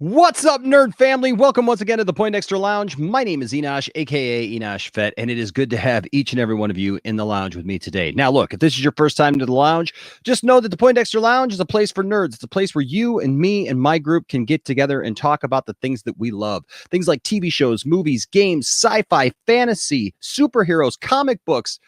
What's up, nerd family? Welcome once again to the Poindexter Lounge. My name is Enosh, aka Enosh Fett, and it is good to have each and every one of you in the lounge with me today. Now, look, if this is your first time to the lounge, just know that the Poindexter Lounge is a place for nerds. It's a place where you and me and my group can get together and talk about the things that we love. Things like TV shows, movies, games, sci-fi, fantasy, superheroes, comic books,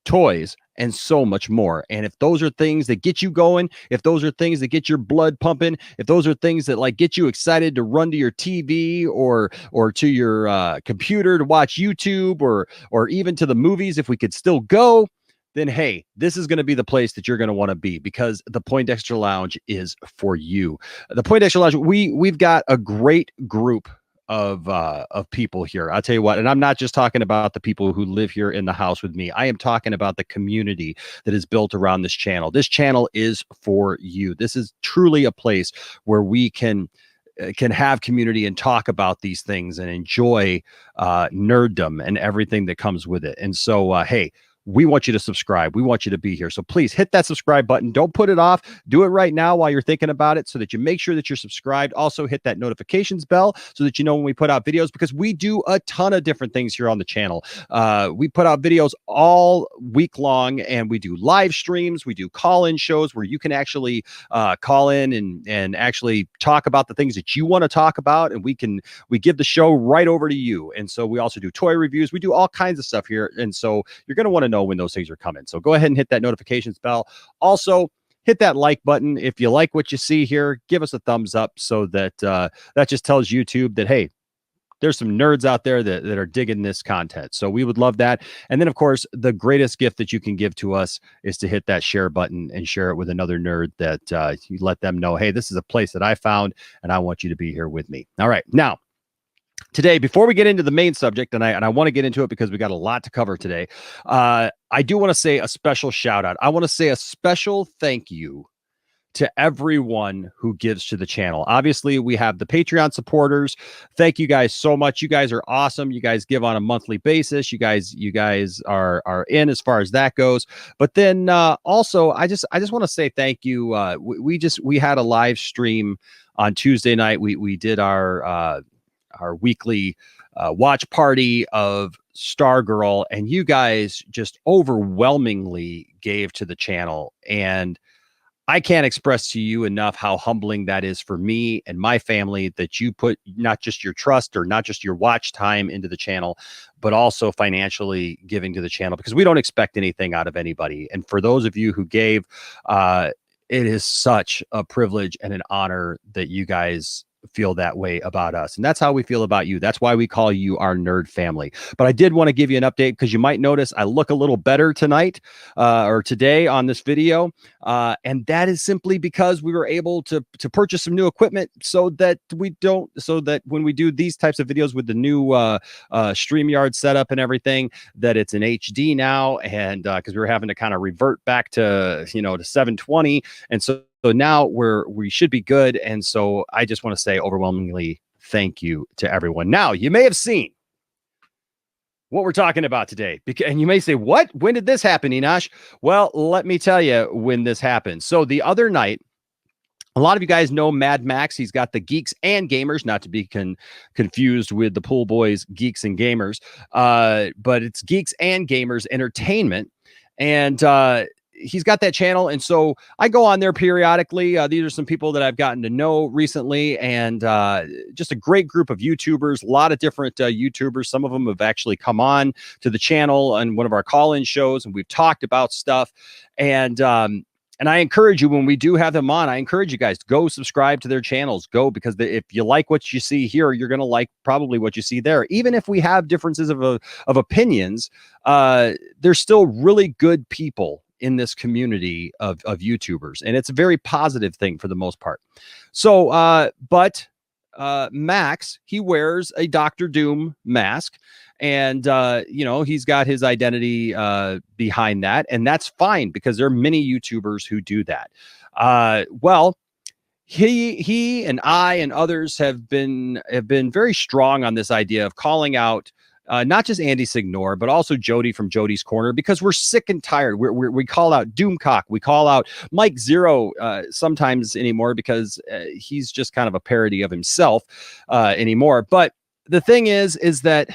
toys, and so much more. And if those are things that get you going, if those are things that get your blood pumping, if those are things that like get you excited to run to your TV or to your computer to watch YouTube or even to the movies, if we could still go, then hey, this is going to be the place that you're going to want to be, because the Poindexter Lounge is for you. The Poindexter Lounge, we've got a great group of people here. I'll tell you what, and I'm not just talking about the people who live here in the house with me. I am talking about the community that is built around this channel. This channel is for you. This is truly a place where we can have community and talk about these things and enjoy nerddom and everything that comes with it. And so, hey, we want you to subscribe. We want you to be here. So please hit that subscribe button. Don't put it off. Do it right now while you're thinking about it, so that you make sure that you're subscribed. Also hit that notifications bell so that you know when we put out videos, because we do a ton of different things here on the channel. We put out videos all week long, and we do live streams. We do call-in shows where you can actually call in and actually talk about the things that you want to talk about, and we give the show right over to you. And so we also do toy reviews. We do all kinds of stuff here. And so you're going to want to know when those things are coming. So go ahead and hit that notifications bell. Also, hit that like button. If you like what you see here, give us a thumbs up, so that that just tells YouTube that, hey, there's some nerds out there that are digging this content. So we would love that. And then, of course, the greatest gift that you can give to us is to hit that share button and share it with another nerd that you let them know, hey, this is a place that I found, and I want you to be here with me. All right. Now, today, before we get into the main subject, and I want to get into it because we got a lot to cover today, I do want to say a special shout out. I want to say a special thank you to everyone who gives to the channel. Obviously, we have the Patreon supporters. Thank you guys so much. You guys are awesome. You guys give on a monthly basis. You guys are in as far as that goes. But then also, I just want to say thank you. We had a live stream on Tuesday night. We did our weekly watch party of Stargirl, and you guys just overwhelmingly gave to the channel. And I can't express to you enough how humbling that is for me and my family, that you put not just your trust or not just your watch time into the channel, but also financially giving to the channel, because we don't expect anything out of anybody. And for those of you who gave, it is such a privilege and an honor that you guys feel that way about us, and that's how we feel about you. That's why we call you our nerd family. But I did want to give you an update, because you might notice I look a little better tonight or today on this video, and that is simply because we were able to purchase some new equipment, so that when we do these types of videos with the new StreamYard setup and everything, that it's in HD now. And because we were having to kind of revert back to to 720, and so now we should be good. And so I just want to say overwhelmingly thank you to everyone. Now, you may have seen what we're talking about today, and you may say, what? When did this happen, Enosh? Well, let me tell you when this happened. So the other night, a lot of you guys know Mad Max. He's got the Geeks and Gamers, not to be confused with the Pool Boys Geeks and Gamers, but it's Geeks and Gamers Entertainment. And he's got that channel, and so I go on there periodically. These are some people that I've gotten to know recently, and just a great group of YouTubers, a lot of different YouTubers. Some of them have actually come on to the channel on one of our call-in shows, and we've talked about stuff. And I encourage you, when we do have them on, I encourage you guys to go subscribe to their channels. Go, because if you like what you see here, you're going to like probably what you see there. Even if we have differences of opinions, there's still really good people in this community of YouTubers, and it's a very positive thing for the most part. So, but Max, he wears a Dr. Doom mask, and he's got his identity behind that, and that's fine, because there are many YouTubers who do that. Well, he and I and others have been very strong on this idea of calling out not just Andy Signore, but also Jody from Jody's Corner, because we're sick and tired. We call out Doomcock. We call out Mike Zero sometimes anymore because he's just kind of a parody of himself anymore. But the thing is that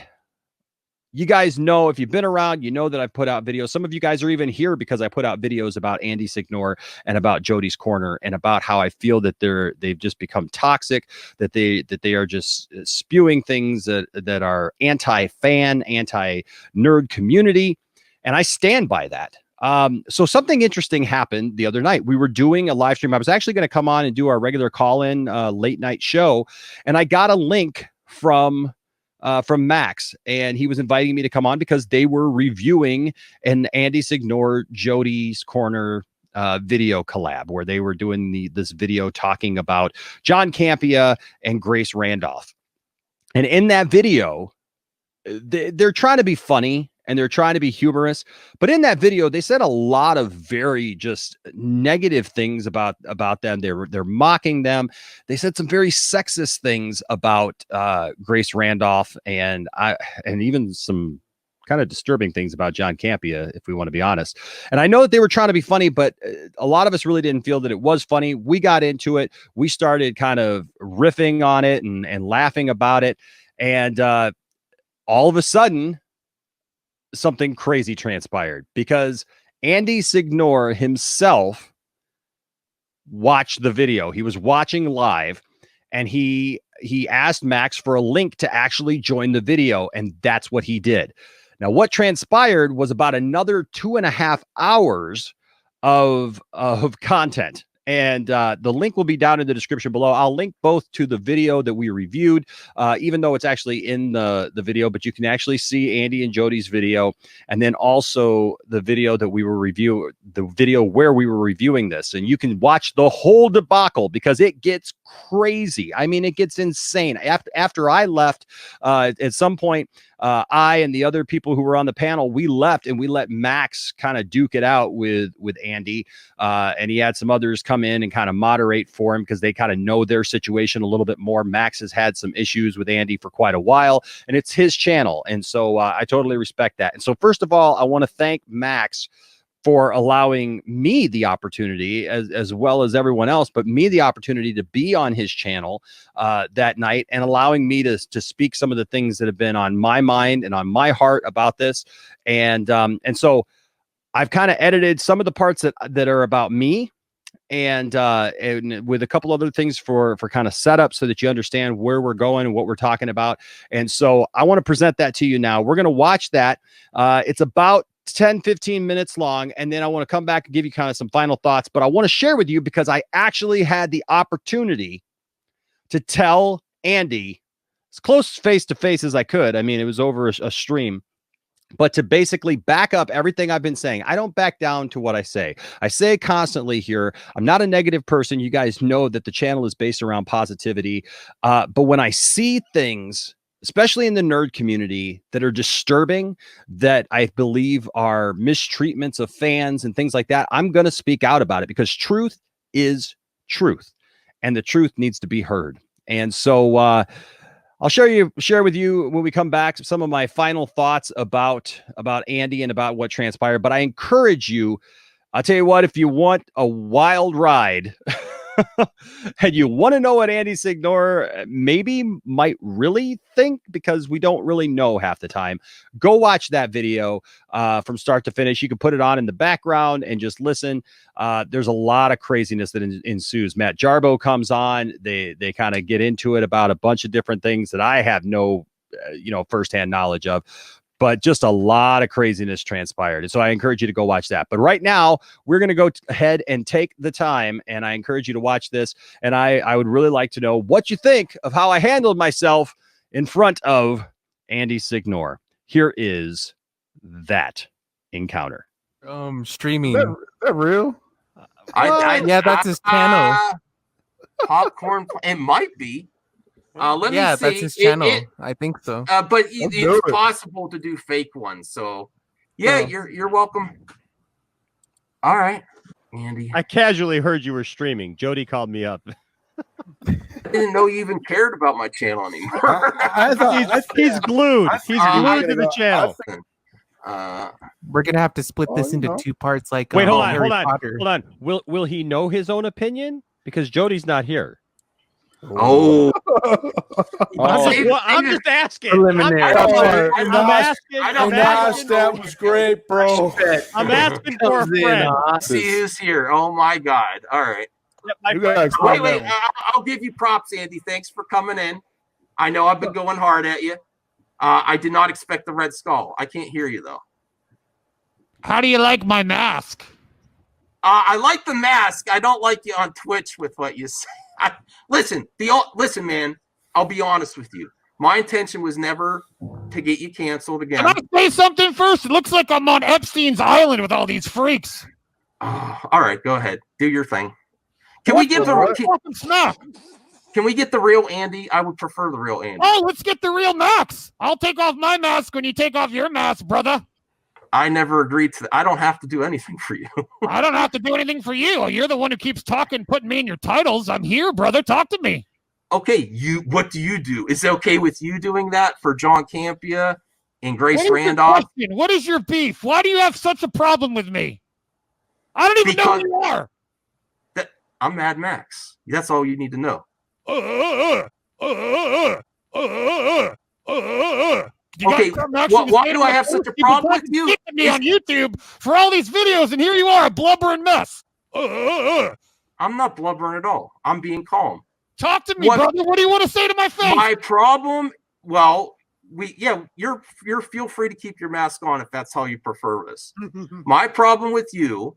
you guys know, if you've been around, you know that I've put out videos. Some of you guys are even here because I put out videos about Andy Signore and about Jody's Corner and about how I feel that they've just become toxic, that they are just spewing things that are anti-fan, anti-nerd community. And I stand by that. So something interesting happened the other night. We were doing a live stream. I was actually going to come on and do our regular call-in late night show, and I got a link from Max, and he was inviting me to come on because they were reviewing an Andy Signore Jody's Corner video collab where they were doing this video talking about John Campea and Grace Randolph. And in that video, they're trying to be funny and they're trying to be humorous, but in that video they said a lot of very just negative things about them. They're mocking them. They said some very sexist things about Grace Randolph and even some kind of disturbing things about John Campea, if we want to be honest. And I know that they were trying to be funny, but a lot of us really didn't feel that it was funny. We got into it. We started kind of riffing on it and laughing about it. And all of a sudden, something crazy transpired because Andy Signore himself watched the video. He was watching live, and he asked Max for a link to actually join the video, and that's what he did. Now, what transpired was about another 2.5 hours of content. And the link will be down in the description below. I'll link both to the video that we reviewed, even though it's actually in the video, but you can actually see Andy and Jody's video. And then also the video that we were the video where we were reviewing this. And you can watch the whole debacle because it gets crazy. I mean, it gets insane. After I left, at some point, I and the other people who were on the panel, we left and we let Max kind of duke it out with Andy. And he had some others come in and kind of moderate for him because they kind of know their situation a little bit more. Max has had some issues with Andy for quite a while, and it's his channel. And so I totally respect that. And so first of all, I want to thank Max for allowing me the opportunity, as well as everyone else, but me the opportunity to be on his channel that night and allowing me to speak some of the things that have been on my mind and on my heart about this. And so I've kind of edited some of the parts that are about me, and with a couple other things for kind of setup so that you understand where we're going and what we're talking about. And so I want to present that to you now. We're going to watch that. It's about 10-15 minutes long, and then I want to come back and give you kind of some final thoughts, but I want to share with you because I actually had the opportunity to tell Andy as close face to face as I could. I mean, it was over a stream, but to basically back up everything I've been saying. I don't back down to what I say. I say constantly here, I'm not a negative person. You guys know that the channel is based around positivity. But when I see things, especially in the nerd community, that are disturbing, that I believe are mistreatments of fans and things like that, I'm going to speak out about it because truth is truth, and the truth needs to be heard. And so I'll share with you when we come back some of my final thoughts about Andy and about what transpired. But I encourage you, I'll tell you what, if you want a wild ride and you want to know what Andy Signore maybe might really think, because we don't really know half the time, go watch that video from start to finish. You can put it on in the background and just listen. There's a lot of craziness that ensues. Matt Jarbo comes on. They kind of get into it about a bunch of different things that I have no firsthand knowledge of. But just a lot of craziness transpired. And so I encourage you to go watch that. But right now, we're going to go ahead and take the time, and I encourage you to watch this. And I would really like to know what you think of how I handled myself in front of Andy Signore. Here is that encounter. Streaming. Is that real? Yeah, that's his channel. Popcorn. It might be. Let me see. That's his channel. I think so. But it's possible to do fake ones. So, yeah, you're welcome. All right, Andy. I casually heard you were streaming. Jody called me up. didn't know you even cared about my channel anymore. He's glued. He's glued to the channel. We're gonna have to split this into 2 parts. Like, wait, hold on. Will he know his own opinion? Because Jody's not here. Oh, I'm just asking. I'm asking. That was great, bro. I'm asking for a friend. See who's here. Oh my God! All right. Wait. I'll give you props, Andy. Thanks for coming in. I know I've been going hard at you. I did not expect the red skull. I can't hear you though. How do you like my mask? I like the mask. I don't like you on Twitch with what you say. Listen, man. I'll be honest with you. My intention was never to get you canceled again. Can I say something first? It looks like I'm on Epstein's island with all these freaks. All right, go ahead. Do your thing. Can we get the real Andy? I would prefer the real Andy. Oh, let's get the real Max. I'll take off my mask when you take off your mask, brother. I never agreed to that. I don't have to do anything for you. I don't have to do anything for you. You're the one who keeps talking, putting me in your titles. I'm here, brother. Talk to me. Okay, what do you do? Is it okay with you doing that for John Campia and Grace Randolph? What is your beef? Why do you have such a problem with me? I don't even know who you are. I'm Mad Max. That's all you need to know. Okay, why do I have such a problem with you? Me on YouTube for all these videos, and here you are, a blubbering mess. I'm not blubbering at all. I'm being calm. Talk to me, brother. What do you want to say to my face? My problem, well, you're feel free to keep your mask on if that's how you prefer this. My problem with you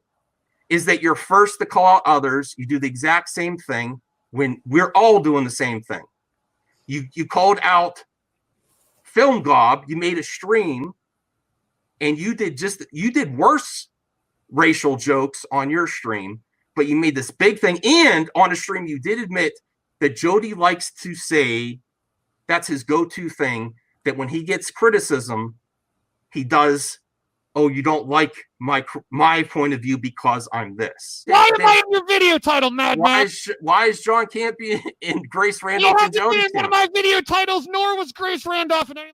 is that you're first to call out others. You do the exact same thing when we're all doing the same thing. You called out Film Gob. You made a stream, and you did worse racial jokes on your stream, but you made this big thing. And on a stream, you did admit that Jody likes to say that's his go-to thing, that when he gets criticism, he does, oh, you don't like my point of view because I'm this. Why am I in your video title, Mad Max? Why is John Campy and Grace Randolph and Jody? One of my video titles, nor was Grace Randolph and any.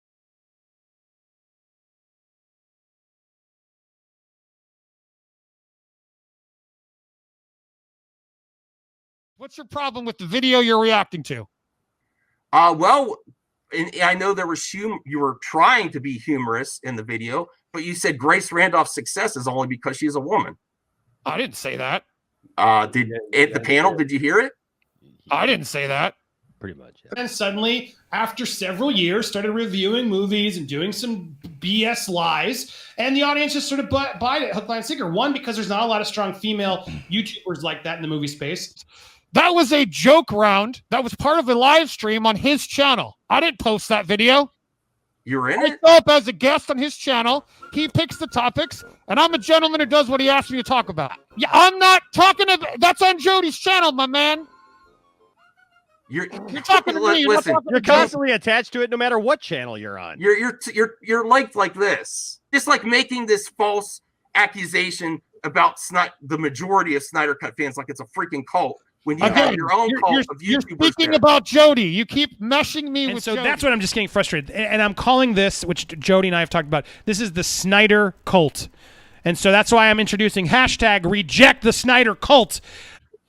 What's your problem with the video you're reacting to? Well, and I know there was you were trying to be humorous in the video, but you said Grace Randolph's success is only because she's a woman. I didn't say that. At the panel, did you hear it? I didn't say that. Pretty much. Yeah. And suddenly, after several years, started reviewing movies and doing some BS lies, and the audience just sort of bought it, hook, line, and sinker. One, because there's not a lot of strong female YouTubers like that in the movie space. That was a joke round. That was part of a live stream on his channel. I didn't post that video. You're in it? I show up as a guest on his channel. He picks the topics, and I'm a gentleman who does what he asks me to talk about. Yeah, I'm not talking about. That's on Jody's channel, my man. You're talking to me. You're constantly attached to it, no matter what channel you're on. You're like this, just like making this false accusation about the majority of Snyder Cut fans, like it's a freaking cult. When you have your own cult of YouTubers. You're speaking about Jody. You keep meshing me with so Jody. That's what I'm just getting frustrated. And I'm calling this, which Jody and I have talked about, this is the Snyder cult. And so that's why I'm introducing hashtag reject the Snyder cult.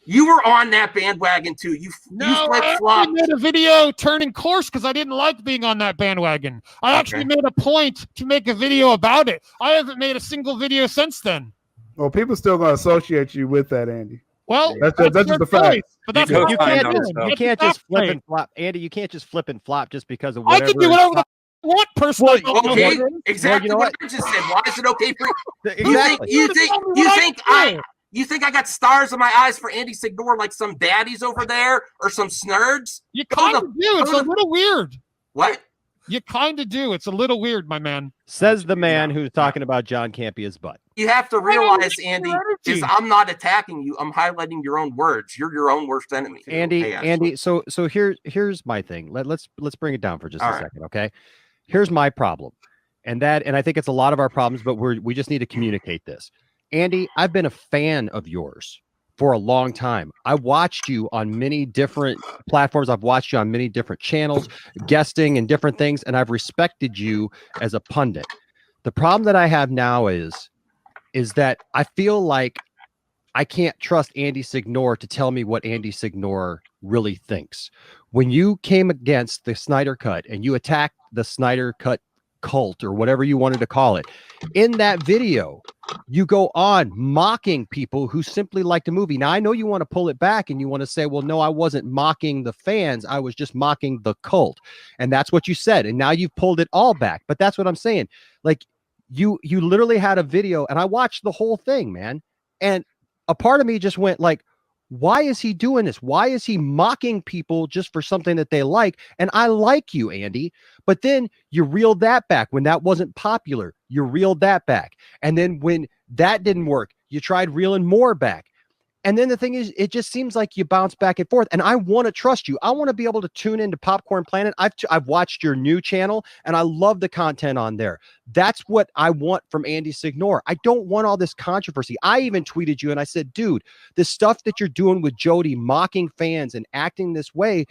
You were on that bandwagon too. You I made a video turning course because I didn't like being on that bandwagon. I actually made a point to make a video about it. I haven't made a single video since then. Well, people still going to associate you with that, Andy. Well, that's just the fact. But that's you can't just flip and flop, Andy. You can't just flip and flop just because of whatever. I can do whatever the want personally. Okay, exactly what I just said. Why is it okay for you? Exactly. You think I got stars in my eyes for Andy Signore like some daddies over there or some snurds? You kind of do. It's a little weird. What? You kind of do. It's a little weird, my man. Says the man who's talking about John Campia's butt. You have to realize, Andy, is I'm not attacking you. I'm highlighting your own words. You're your own worst enemy. Andy. So here's my thing. Let's bring it down for just a second, okay? Here's my problem, and I think it's a lot of our problems, but we just need to communicate this. Andy, I've been a fan of yours for a long time. I watched you on many different platforms. I've watched you on many different channels, guesting and different things, and I've respected you as a pundit. The problem that I have now is that I feel like I can't trust Andy Signore to tell me what Andy Signore really thinks. When you came against the Snyder Cut and you attacked the Snyder Cut cult or whatever you wanted to call it, in that video, you go on mocking people who simply like the movie. Now, I know you want to pull it back and you want to say, well, no, I wasn't mocking the fans. I was just mocking the cult. And that's what you said. And now you've pulled it all back. But that's what I'm saying. Like, you literally had a video and I watched the whole thing, man. And a part of me just went like, why is he doing this? Why is he mocking people just for something that they like? And I like you, Andy, but then you reeled that back when that wasn't popular. You reeled that back. And then when that didn't work, you tried reeling more back. And then the thing is, it just seems like you bounce back and forth. And I want to trust you. I want to be able to tune into Popcorn Planet. I've watched your new channel and I love the content on there. That's what I want from Andy Signore. I don't want all this controversy. I even tweeted you and I said, dude, the stuff that you're doing with Jody, mocking fans and acting this way,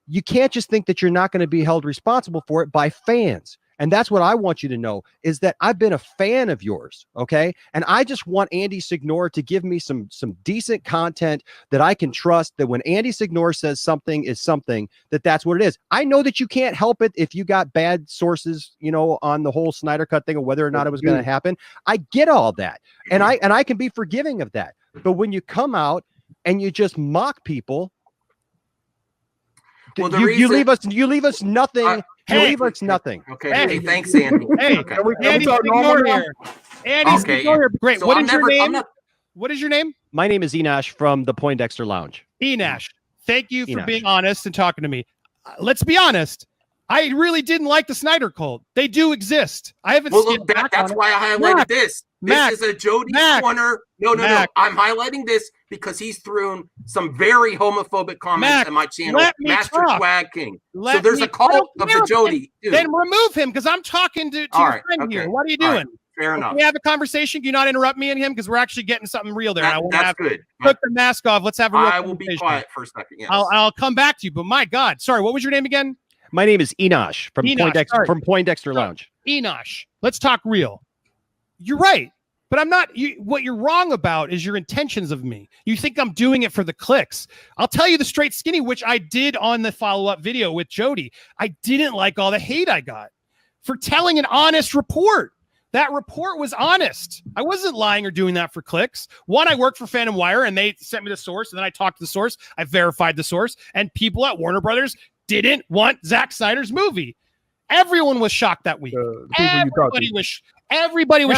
you can't just think that you're not going to be held responsible for it by fans. And that's what I want you to know, is that I've been a fan of yours, okay? And I just want Andy Signore to give me some decent content that I can trust, that when Andy Signore says something is something, that's what it is. I know that you can't help it if you got bad sources, you know, on the whole Snyder Cut thing or whether or not it was going to happen. I get all that. And I can be forgiving of that. But when you come out and you just mock people, well, you leave us nothing. You leave us nothing. Okay. Hey, thanks, Andy. Hey, okay. Andy Signore here. Andy Signore. Great. So What is your name? What is your name? My name is Enosh from the Poindexter Lounge. Enosh, thank you for being honest and talking to me. Let's be honest. I really didn't like the Snyder cult. They do exist. I haven't seen that's why I highlighted this. This is a Jody corner. No. I'm highlighting this because he's thrown some very homophobic comments on my channel, Master Swag King. So there's a cult of the Jody. Then remove him because I'm talking to your friend here. What are you doing? Fair enough. Can we have a conversation? Can you not interrupt me and him? Because we're actually getting something real there. That's good. Put the mask off. Let's have a real I will be quiet for a second. Yes. I'll come back to you. But my God. Sorry, what was your name again? My name is Enosh from Poindexter Lounge. Enosh, let's talk real. You're right. But I'm not. What you're wrong about is your intentions of me. You think I'm doing it for the clicks. I'll tell you the straight skinny, which I did on the follow-up video with Jody. I didn't like all the hate I got for telling an honest report. That report was honest. I wasn't lying or doing that for clicks. One, I worked for Phantom Wire, and they sent me the source, and then I talked to the source. I verified the source, and people at Warner Brothers didn't want Zack Snyder's movie. Everyone was shocked that week. Everybody was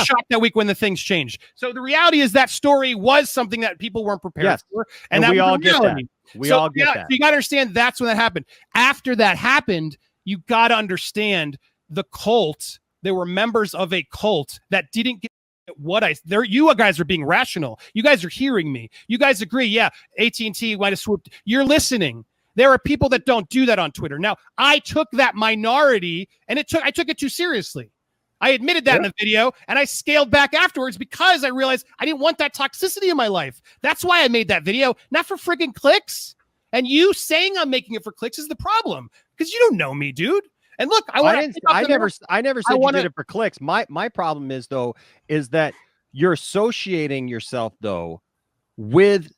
shocked that week when the things changed. So the reality is that story was something that people weren't prepared for. And that we all get that. We all get that. So you got to understand that's when that happened. After that happened, you got to understand the cult. There were members of a cult that didn't get you guys are being rational. You guys are hearing me. You guys agree. Yeah, AT&T might have swooped. You're listening. There are people that don't do that on Twitter. Now, I took that minority and I took it too seriously. I admitted that in the video and I scaled back afterwards because I realized I didn't want that toxicity in my life. That's why I made that video, not for freaking clicks. And you saying I'm making it for clicks is the problem because you don't know me, dude. And look, I never said you did it for clicks. My problem is that you're associating yourself though with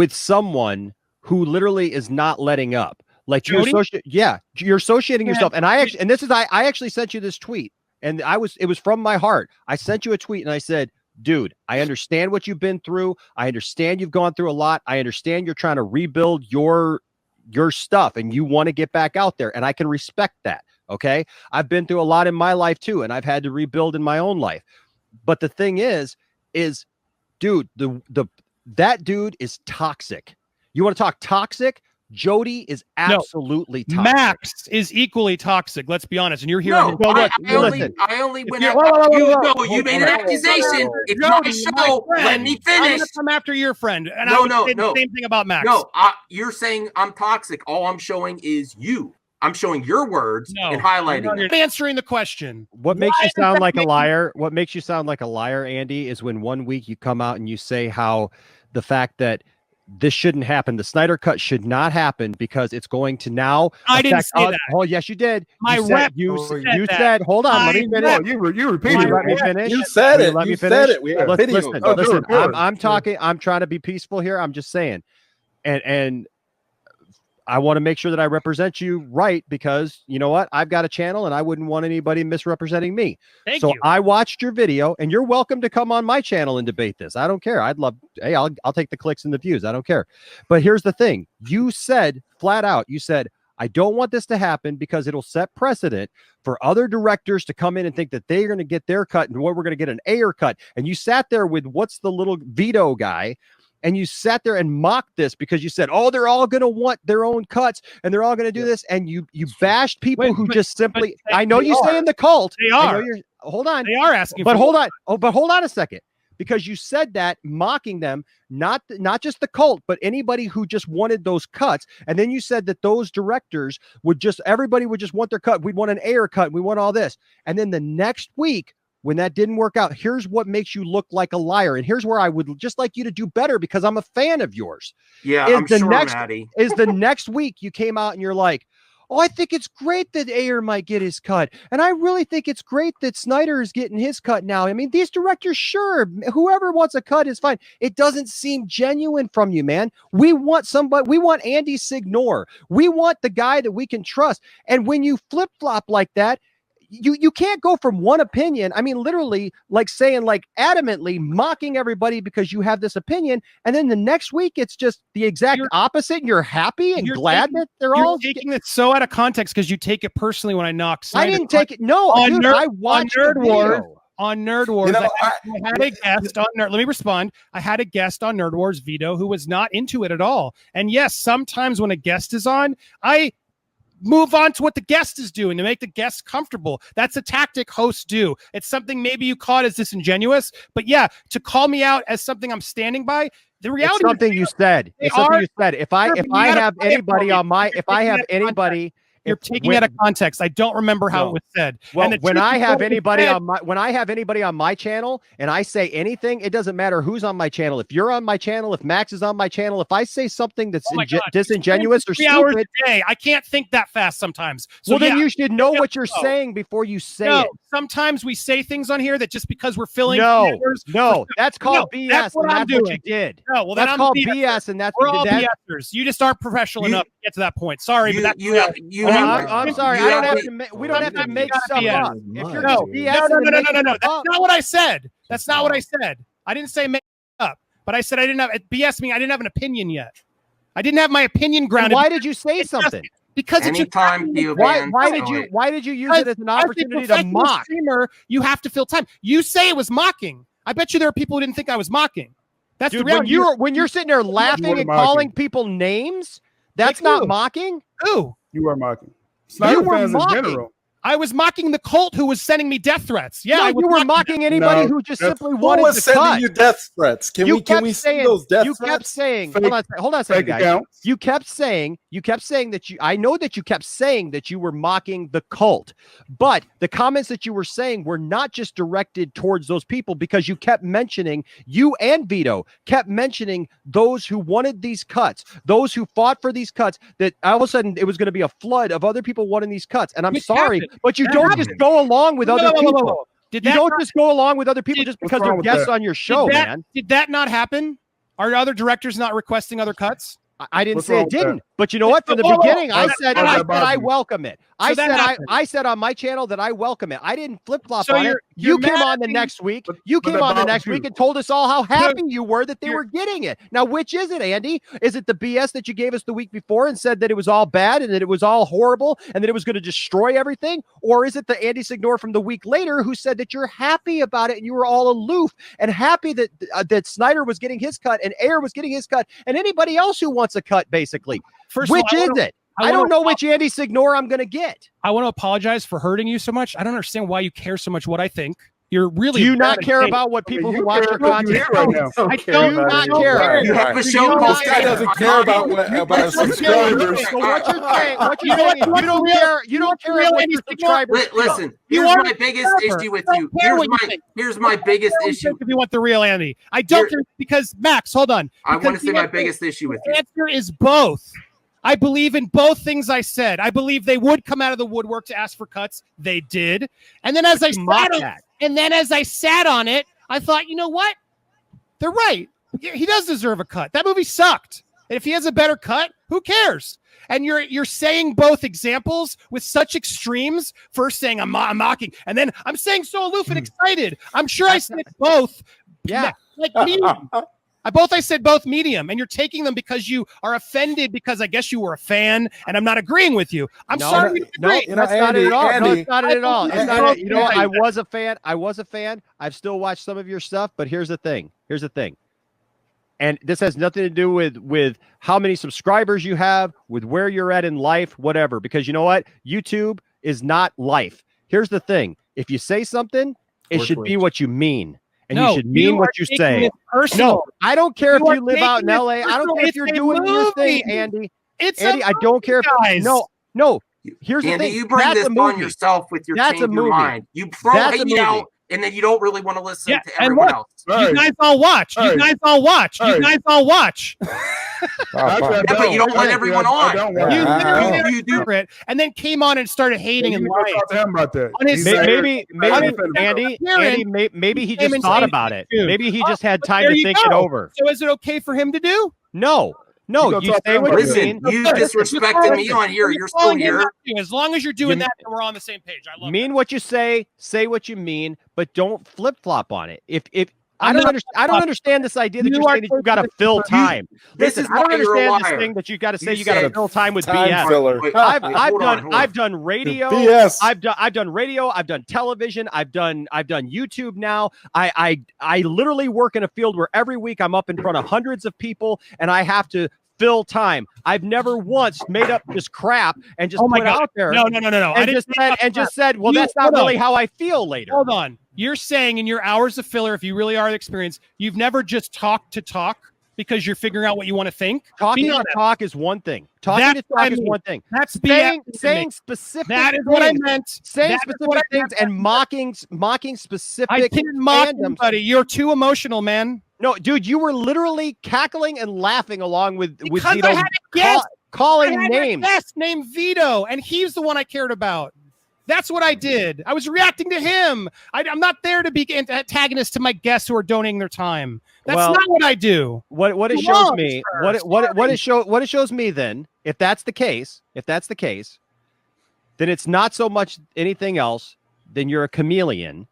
someone who literally is not letting up. Like you're associating yourself. And I actually sent you this tweet, and it was from my heart. I sent you a tweet and I said, dude, I understand what you've been through. I understand you've gone through a lot. I understand you're trying to rebuild your stuff and you want to get back out there. And I can respect that. Okay. I've been through a lot in my life too. And I've had to rebuild in my own life. But the thing is dude, that dude is toxic. You want to talk toxic? Jody is absolutely toxic. Max is equally toxic. Let's be honest. And you're here. No, I only went after you made an accusation. It's my show. Let me finish. I'm after your friend. And I would say the same thing about Max. No, you're saying I'm toxic. All I'm showing is you. I'm showing your words and highlighting it. Answering the question. What makes you sound like a liar? What makes you sound like a liar, Andy, is when one week you come out and you say how the fact that this shouldn't happen. The Snyder cut should not happen because it's going to now. I didn't say that. Oh, yes, you did. My you said, rep you said said, hold on, let me My finish. rep. Oh, you Will repeated you let me it. finish? You said Will you it. let me You finish? said it. We have video. Listen, Oh, listen. sure. I'm talking. I'm trying to be peaceful here. I'm just saying, and I want to make sure that I represent you right because you know what? I've got a channel and I wouldn't want anybody misrepresenting me. Thank so you. I watched your video and you're welcome to come on my channel and debate this. I don't care. Hey, I'll take the clicks and the views. I don't care. But here's the thing. You said flat out, you said, I don't want this to happen because it'll set precedent for other directors to come in and think that they're going to get their cut and what we're going to get an Ayer cut. And you sat there with what's the little veto guy. And you sat there and mocked this because you said, "Oh, they're all going to want their own cuts, and they're all going to do this." And you bashed people who just simply. I know you say in the cult. They I know are. you're. Hold on. They are asking. But for hold on. Oh, but hold on a second, because you said that mocking them, not just the cult, but anybody who just wanted those cuts. And then you said that those directors everybody would just want their cut. We'd want an Ayer cut. We want all this. And then the next week, when that didn't work out, here's what makes you look like a liar. And here's where I would just like you to do better because I'm a fan of yours. Yeah, Is I'm the sure, next- Maddie. Is the next week you came out and you're like, oh, I think it's great that Ayer might get his cut. And I really think it's great that Snyder is getting his cut now. I mean, these directors, sure, whoever wants a cut is fine. It doesn't seem genuine from you, man. We want somebody, we want Andy Signore. We want the guy that we can trust. And when you flip-flop like that, you can't go from one opinion. I mean, literally, like saying, like adamantly mocking everybody because you have this opinion, and then the next week it's just the exact opposite. And you're happy and glad that they're all taking it so out of context because you take it personally when I knock. I didn't take it. No, on dude, Nerd- I watched on Nerd the Wars. video. On Nerd Wars, You know, I had a guest on Nerd. Let me respond. I had a guest on Nerd Wars, Vito, who was not into it at all. And yes, sometimes when a guest is on, I move on to what the guest is doing to make the guest comfortable. That's a tactic hosts do. It's something maybe you caught as disingenuous, but yeah, to call me out as something I'm standing by, the reality It's something you said. It's something you said. If I have anybody on my, if I have anybody. You're taking it out of context. I don't remember how it was said. Well, And when I have anybody said, on my channel and I say anything, it doesn't matter who's on my channel. If you're on my channel, if Max is on my channel, if I say something that's disingenuous or 3 hours stupid, a day, I can't think that fast sometimes. So well, then you should know what you're saying before you say it. Sometimes we say things on here that just because we're filling No, that's called BS. That's what and I'm that's doing. what you did. No, well, that's called BS, and that's we're all that. BSers. You just aren't professional enough to get to that point. Sorry, but that's I'm sorry. I don't have to. We don't have to make stuff up. If you're just BS, no. That's not what I said. That's not what I said. I didn't say make up, but I said I didn't have BS. Me, I didn't have an opinion yet. I didn't have my opinion grounded. Why did you say something? Because anytime why did you use it as an opportunity to mock? Streamer, you have to fill time. You say it was mocking. I bet you there are people who didn't think I was mocking. That's Dude, the reality. when you're sitting there laughing and calling people names, that's not mocking. Who? You are mocking. Snyder fans in general. I was mocking the cult who was sending me death threats. Yeah, no, you were mocking anybody who just simply wanted was to sending cut. you death threats? Can we see those death threats? You kept saying, hold on a second, guys. You kept saying that I know that you kept saying that you were mocking the cult, but the comments that you were saying were not just directed towards those people because you kept mentioning, you and Vito kept mentioning those who wanted these cuts, those who fought for these cuts, that all of a sudden it was going to be a flood of other people wanting these cuts. And I'm sorry, but you don't just go along with other people. You don't just go along with other people just because they're guests on your show, man. Did that not happen? Are other directors not requesting other cuts? I didn't say it didn't, but you know what? From the beginning, I said I welcome it. I said on my channel that I welcome it. I didn't flip flop on it. You came on the next week. You came on the next week and told us all how happy you were that they were getting it. Now, which is it, Andy? Is it the BS that you gave us the week before and said that it was all bad and that it was all horrible and that it was going to destroy everything? Or is it the Andy Signore from the week later who said that you're happy about it and you were all aloof and happy that that Snyder was getting his cut and Ayer was getting his cut and anybody else who wants a cut, basically? Which is it? I don't know which Andy Signore I'm going to get. I want to apologize for hurting you so much. I don't understand why you care so much what I think. You're really. Do you not care about what people who watch your content? Right now. I don't not care. You have a Do show you called not This guy doesn't care about his subscribers. So what you're saying, you don't care. You don't care what your subscribers. Listen, You here's want my biggest forever. issue with I you. don't care what you think. Here's my biggest issue. If you want the real Andy, I don't care because Max, hold on. I want to Because say my the biggest issue with you. answer is both. I believe in both things I said. I believe they would come out of the woodwork to ask for cuts. They did. And then as I sat on it, I thought, you know what? They're right. He does deserve a cut. That movie sucked. And if he has a better cut, who cares? And you're saying both examples with such extremes. First saying I'm mocking, and then I'm saying so aloof and excited. I'm sure I said both. Yeah. Like medium. I said both medium, and you're taking them because you are offended because I guess you were a fan, and I'm not agreeing with you. I'm sorry. You No, disagree. that's not it at all. No, Andy, it's not it at all. It's not it. You know, Andy. I was a fan. I've still watched some of your stuff, but here's the thing. And this has nothing to do with how many subscribers you have, with where you're at in life, whatever. Because you know what? YouTube is not life. Here's the thing. If you say something, it should be what you mean. And you should mean what you say. No, I don't care if you live out in LA. I don't care if you're doing your thing, Andy. Andy, I don't care if no. Here's the Andy, thing. you bring That's this a movie. on yourself with your That's change a your movie. mind. You throw That's a hate movie. out, and then you don't really want to listen Yeah, to and everyone look, else. You guys all watch. You guys all watch. Yeah, but you don't let everyone on. You literally Yeah. you do it, and then came on and started hating and lying. Talk to him about that. On his Maybe Andy, maybe he came just and thought said about it. too. Maybe he just had time There to you think go. it over. So is it okay for him to do? No, You gonna you talk to say him what about you it. Listen, mean. you disrespected me on here. You're still here. As long as you're doing that, then we're on the same page. I love Mean what you say what you mean, but don't flip flop on it. If I I'm don't not understand. I don't understand this idea that You you're are saying that you got to fill time. This Listen, is I don't why you're a understand this liar. thing that you got to say You you got to said fill time with Time BS. filler. Wait, I've hold on. done radio. BS. I've done radio. I've done television. I've done YouTube now. I literally work in a field where every week I'm up in front of hundreds of people and I have to fill time. I've never once made up this crap and just put out there. No. And just said, well, that's not really how I feel later. Hold on. You're saying in your hours of filler, if you really are experienced, you've never just talked to talk because you're figuring out what you want to think. Talking Be to honest. talk is one thing. Talking That's to what I talk is mean. one thing. That's Saying specific That is what I things. meant. Saying That is what I specific things and mocking specific I didn't mock fandoms. anybody. You're too emotional, man. No, dude, you were literally cackling and laughing along with Because Vito I had a guest. calling I had a names. guest named Vito, and he's the one I cared about. That's what I did. I was reacting to him. I'm not there to be antagonist to my guests who are donating their time. That's Well, not what I do. What it Come shows on, me, sir. what it shows me then, if that's the case, then it's not so much anything else than you're a chameleon,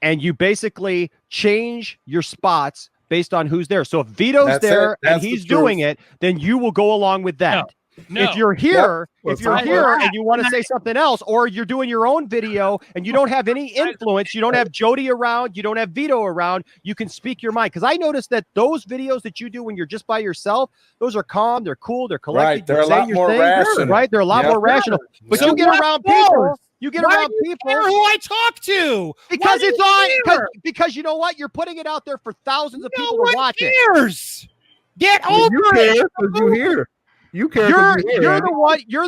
and you basically change your spots based on who's there. So if Vito's That's there it. That's and the he's truth. doing it, then you will go along with that. No. If you're here, Yep. if you're Well, here and you want to say something else, or you're doing your own video and you don't have any influence, you don't have Jody around, you don't have Vito around, you can speak your mind. Because I noticed that those videos that you do when you're just by yourself, those are calm, they're cool, they're collected. Right, they're you're a saying lot your more thing, rational. right? They're a lot Yep. more rational. But So you get what around for? people. You get Why around do you people care who I talk to? because Why do it's you on. care? Because you know what? You're putting it out there for thousands of No people to one watch it. cares. Get You over it. care because you here. You care because You're you're here.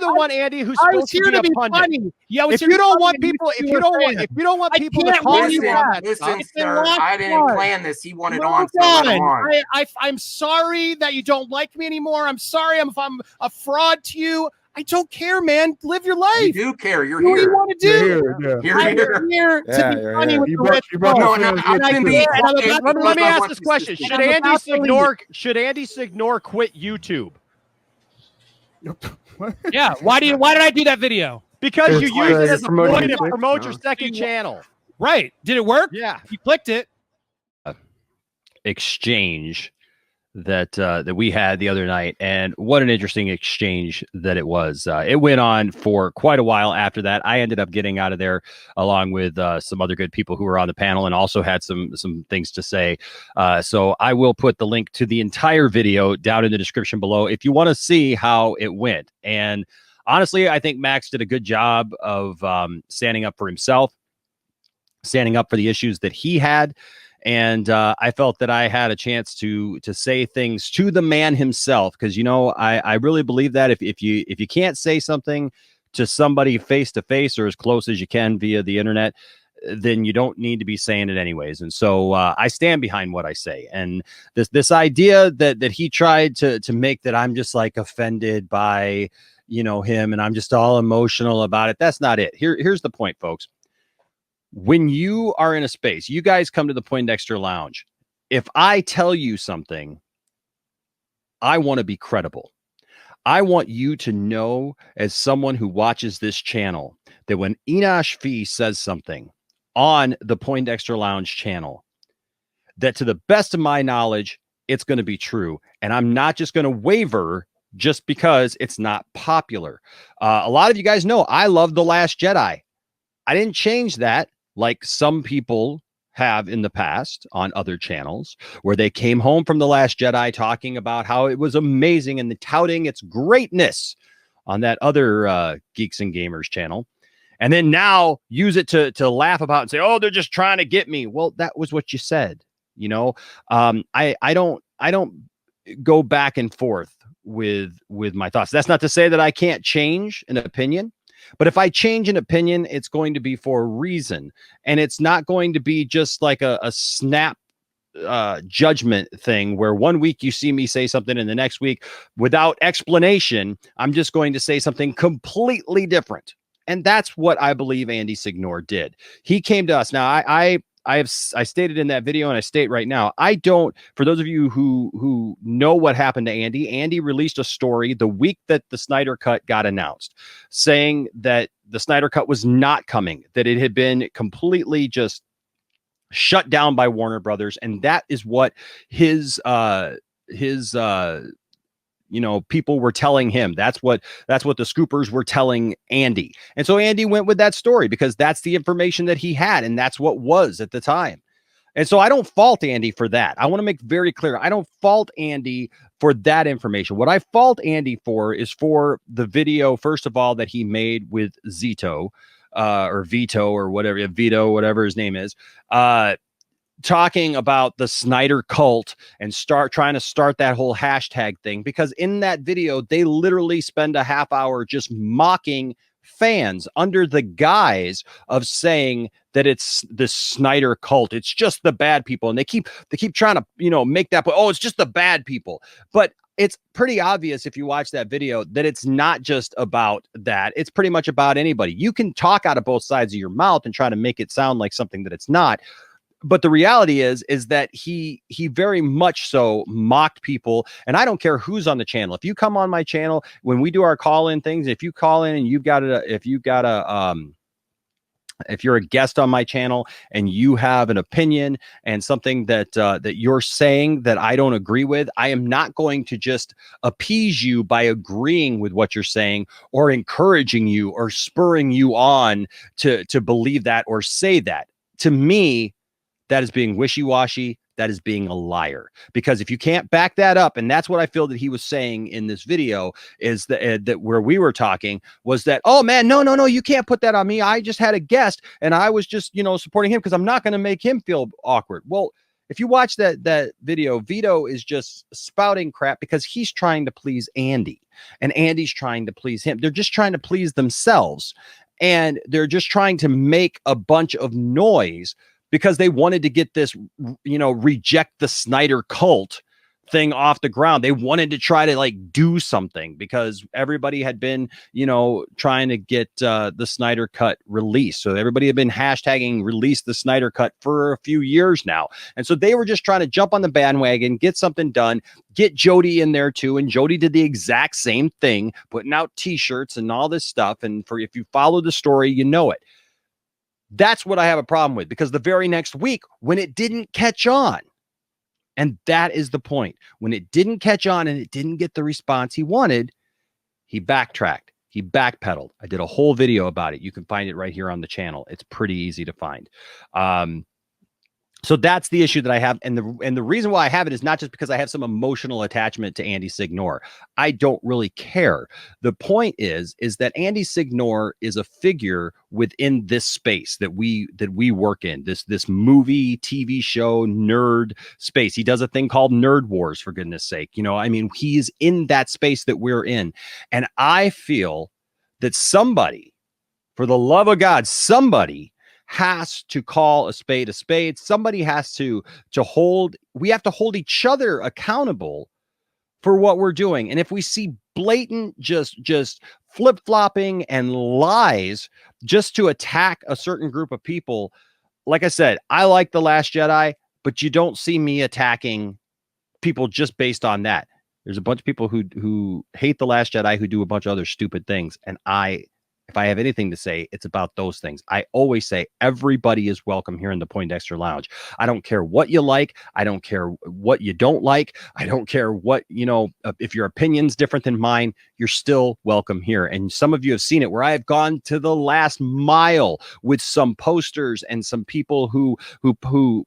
the one, Andy, who's I was supposed here to to be be a pundit. funny. Yeah, I was If here you to don't be want funny, people, and if you you don't were want, fan. if you don't want I people to can't call win you you out, that. Listen, It's been sir, lost I didn't one. plan this. He wanted Move on, so I let him on. on. I'm sorry that you don't like me anymore. I'm sorry if I'm a fraud to you. I don't care, man. Live your You life. do care. You're Do what you here. want to You're do. here. Yeah. You're I'm here. here Yeah, to be you're funny here. with You the brought- red you brought phone. No, the no, fans I'm with gonna you. be Yeah, and I'm quiet about to let because me I ask want this this question: to Should I'm Andy about to leave. Signore quit YouTube? Yeah. Why did I do that video? Because It's you use it you're as a promoting way to your click. promote your second channel. Right. Did it work? Yeah. You clicked it. Exchange that we had the other night, and what an interesting exchange that it was. It went on for quite a while after that. I ended up getting out of there along with some other good people who were on the panel and also had some things to say. So I will put the link to the entire video down in the description below if you want to see how it went. And honestly, I think Max did a good job of standing up for himself. standing up for the issues that he had. And I felt that I had a chance to say things to the man himself, because, you know, I really believe that if you can't say something to somebody face to face or as close as you can via the internet, then you don't need to be saying it anyways. And so I stand behind what I say. And this idea that he tried to make, that I'm just like offended by, you know, him, and I'm just all emotional about it. That's not it. Here's the point, folks. When you are in a space, you guys come to the Poindexter Lounge. If I tell you something, I want to be credible. I want you to know, as someone who watches this channel, that when Enosh Fee says something on the Poindexter Lounge channel, that to the best of my knowledge, it's going to be true. And I'm not just going to waver just because it's not popular. A lot of you guys know I love The Last Jedi. I didn't change that like some people have in the past on other channels, where they came home from The Last Jedi talking about how it was amazing and touting its greatness on that other Geeks and Gamers channel. And then now use it to laugh about and say, oh, they're just trying to get me. Well, that was what you said. You know, I don't go back and forth with my thoughts. That's not to say that I can't change an opinion. But if I change an opinion, it's going to be for a reason. And it's not going to be just like a snap judgment thing where one week you see me say something and the next week, without explanation, I'm just going to say something completely different. And that's what I believe Andy Signore did. He came to us. Now, I stated in that video, and I state right now, I don't, for those of you who know what happened to Andy released a story the week that the Snyder Cut got announced, saying that the Snyder Cut was not coming, that it had been completely just shut down by Warner Brothers. And that is what his you know, people were telling him. That's what the scoopers were telling Andy. And so Andy went with that story because that's the information that he had, and that's what was at the time. And so I don't fault Andy for that. I want to make very clear. I don't fault Andy for that information. What I fault Andy for is for the video, first of all, that he made with Zito, or Vito, or whatever, Vito, whatever his name is, talking about the Snyder cult and trying to start that whole hashtag thing, because in that video, they literally spend a half hour just mocking fans under the guise of saying that it's the Snyder cult. It's just the bad people. And they keep trying to, you know, make that, oh, it's just the bad people. But it's pretty obvious if you watch that video that it's not just about that. It's pretty much about anybody. You can talk out of both sides of your mouth and try to make it sound like something that it's not. But the reality is that he very much so mocked people. And I don't care who's on the channel. If you come on my channel, when we do our call-in things, if you call in and if you're a guest on my channel and you have an opinion and something that you're saying that I don't agree with, I am not going to just appease you by agreeing with what you're saying or encouraging you or spurring you on to believe that or say that. To me, that is being wishy-washy. That is being a liar. Because if you can't back that up, and that's what I feel that he was saying in this video, is that where we were talking was that, oh man, no, you can't put that on me. I just had a guest and I was just, you know, supporting him because I'm not going to make him feel awkward. Well, if you watch that video, Vito is just spouting crap because he's trying to please Andy and Andy's trying to please him. They're just trying to please themselves, and they're just trying to make a bunch of noise because they wanted to get this, you know, reject the Snyder cult thing off the ground. They wanted to try to like do something because everybody had been, you know, trying to get the Snyder Cut released. So everybody had been hashtagging release the Snyder Cut for a few years now. And so they were just trying to jump on the bandwagon, get something done, get Jody in there too. And Jody did the exact same thing, putting out t-shirts and all this stuff. And if you follow the story, you know it. That's what I have a problem with, because the very next week when it didn't catch on, and that is the point, when it didn't catch on and it didn't get the response he wanted, he backtracked, he backpedaled. I did a whole video about it. You can find it right here on the channel. It's pretty easy to find. So that's the issue that I have, and the reason why I have it is not just because I have some emotional attachment to Andy Signore. I don't really care. The point is that Andy Signore is a figure within this space that we work in, this movie, TV show, nerd space. He does a thing called Nerd Wars, for goodness sake. You know, I mean, he's in that space that we're in, and I feel that somebody, for the love of God, somebody has to call a spade a spade. Somebody has to hold, we have to hold each other accountable for what we're doing. And if we see blatant just flip-flopping and lies just to attack a certain group of people, like I said, I like The Last Jedi, but you don't see me attacking people just based on that. There's a bunch of people who hate The Last Jedi, who do a bunch of other stupid things, and if I have anything to say, it's about those things. I always say everybody is welcome here in the Poindexter Lounge. I don't care what you like. I don't care what you don't like. I don't care what, you know, if your opinion's different than mine, you're still welcome here. And some of you have seen it where I've gone to the last mile with some posters and some people who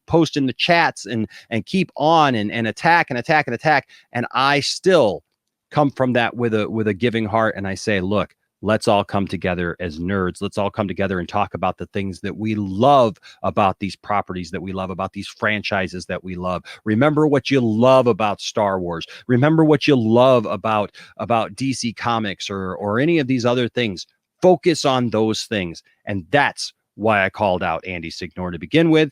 post in the chats and keep on and attack and attack and attack. And I still come from that with a giving heart. And I say, look, let's all come together as nerds. Let's all come together and talk about the things that we love about these properties that we love, about these franchises that we love. Remember what you love about Star Wars. Remember what you love about DC Comics or any of these other things. Focus on those things. And that's why I called out Andy Signore to begin with.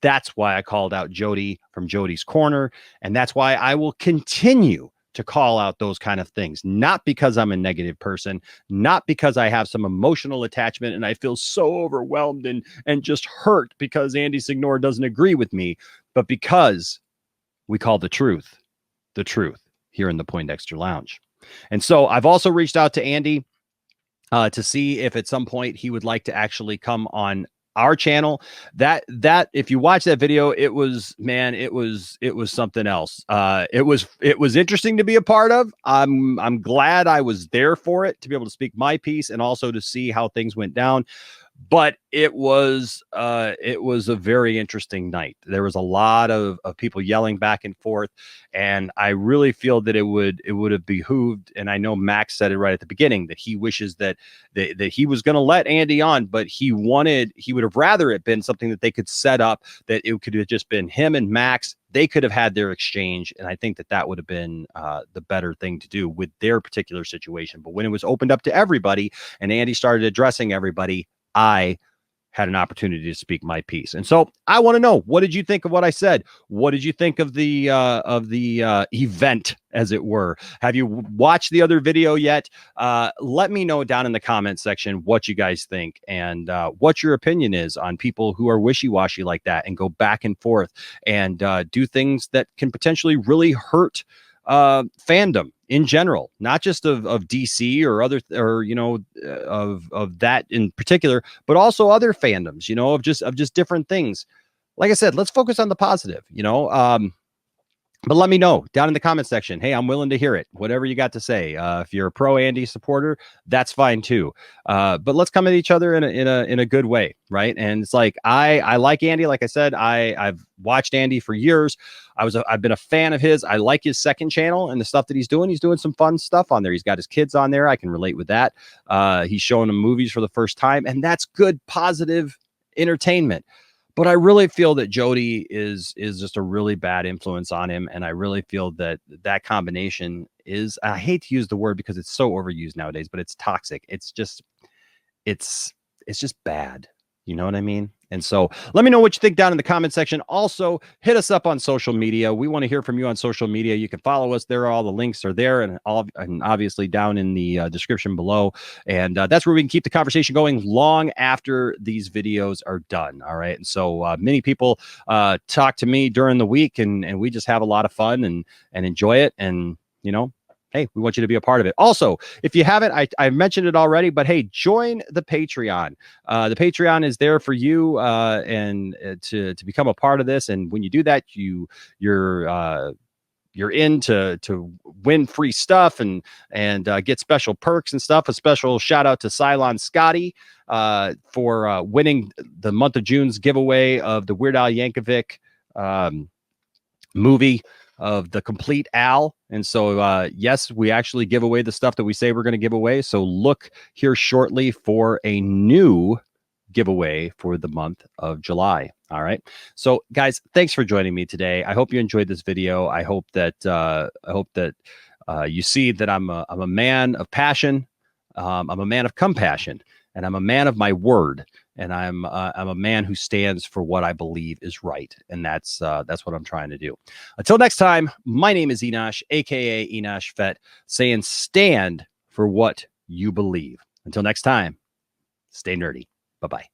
That's why I called out Jody from Jody's Corner. And that's why I will continue to call out those kind of things, not because I'm a negative person, not because I have some emotional attachment and I feel so overwhelmed and just hurt because Andy Signore doesn't agree with me, but because we call the truth here in the Poindexter Lounge. And so I've also reached out to Andy to see if at some point he would like to actually come on our channel. That if you watch that video, it was something else. It was interesting to be a part of. I'm glad I was there for it, to be able to speak my piece and also to see how things went down. But it was a very interesting night. There was a lot of people yelling back and forth, and I really feel that it would have behooved. And I know Max said it right at the beginning that he wishes that he was going to let Andy on, but he would have rather it been something that they could set up, that it could have just been him and Max. They could have had their exchange, and I think that would have been the better thing to do with their particular situation. But when it was opened up to everybody and Andy started addressing everybody, I had an opportunity to speak my piece. And so I want to know, what did you think of what I said? What did you think of the event, as it were? Have you watched the other video yet? Let me know down in the comment section what you guys think and what your opinion is on people who are wishy-washy like that and go back and forth and do things that can potentially really hurt fandom in general, not just of DC or other, or, you know, of that in particular, but also other fandoms, you know, of just different things. Like I said, let's focus on the positive, you know. But let me know down in the comment section. Hey, I'm willing to hear it. Whatever you got to say. If you're a pro Andy supporter, that's fine too. But let's come at each other in a good way, right? And it's like I like Andy. Like I said, I've watched Andy for years. I've been a fan of his. I like his second channel and the stuff that he's doing. He's doing some fun stuff on there. He's got his kids on there. I can relate with that. He's showing them movies for the first time, and that's good, positive entertainment. But I really feel that Jody is just a really bad influence on him. And I really feel that combination I hate to use the word because it's so overused nowadays, but it's toxic. It's just bad. You know what I mean? And so let me know what you think down in the comment section. Also, hit us up on social media. We want to hear from you on social media. You can follow us there. All the links are there and obviously down in the description below. And that's where we can keep the conversation going long after these videos are done. All right. And so many people talk to me during the week and we just have a lot of fun and enjoy it. And, you know, hey, we want you to be a part of it. Also, if you haven't, I mentioned it already, but hey, join the Patreon. The Patreon is there for you and to become a part of this. And when you do that, you're you're in to win free stuff and get special perks and stuff. A special shout out to Cylon Scotty for winning the month of June's giveaway of the Weird Al Yankovic movie of The Complete Al. And so yes, we actually give away the stuff that we say we're going to give away. So look here shortly for a new giveaway for the month of July. All right. So guys, thanks for joining me today. I hope you enjoyed this video. I hope that you see that I'm a man of passion. I'm a man of compassion, and I'm a man of my word. And I'm a man who stands for what I believe is right. And that's what I'm trying to do. Until next time, my name is Enosh, aka Enosh Fett, saying stand for what you believe. Until next time, stay nerdy. Bye-bye.